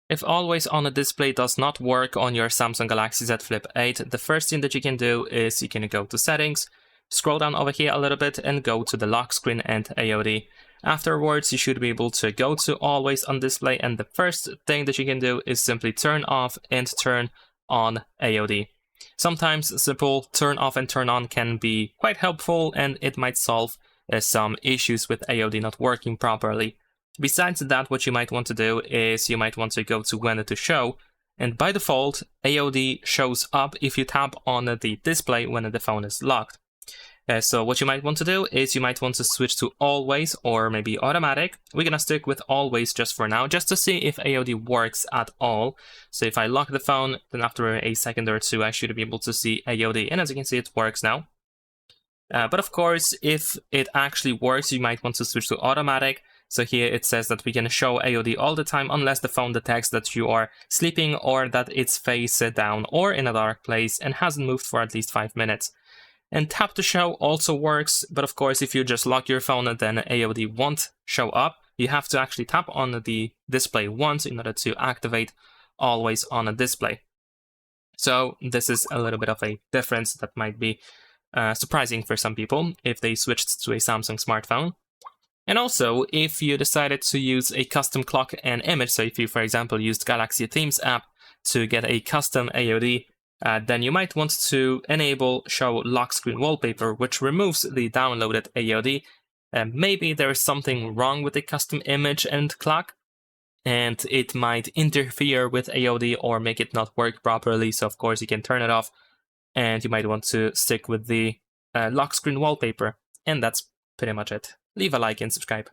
If always on a display does not work on your Samsung Galaxy Z Flip 8, the first thing that you can do is you can go to settings, scroll down over here a little bit and go to the lock screen and AOD. Afterwards, you should be able to go to always on display, and the first thing that you can do is simply turn off and turn on AOD. Sometimes simple turn off and turn on can be quite helpful, and it might solve some issues with AOD not working properly. Besides that, what you might want to do is you might want to go to when to show, and by default, AOD shows up if you tap on the display when the phone is locked. So what you might want to do is you might want to switch to always or maybe automatic. We're gonna stick with always just for now, just to see if AOD works at all. So if I lock the phone, then after a second or two, I should be able to see AOD, and as you can see, it works now. But of course, if it actually works, you might want to switch to automatic. So here it says that we can show AOD all the time unless the phone detects that you are sleeping or that it's face down or in a dark place and hasn't moved for at least 5 minutes. And tap to show also works, but of course if you just lock your phone then AOD won't show up. You have to actually tap on the display once in order to activate always on a display. So this is a little bit of a difference that might be surprising for some people if they switched to a Samsung smartphone. And also, if you decided to use a custom clock and image, so if you, for example, used Galaxy Themes app to get a custom AOD, then you might want to enable show lock screen wallpaper, which removes the downloaded AOD. Maybe there is something wrong with the custom image and clock, and it might interfere with AOD or make it not work properly, so of course you can turn it off, and you might want to stick with the lock screen wallpaper. And that's pretty much it. Leave a like and subscribe.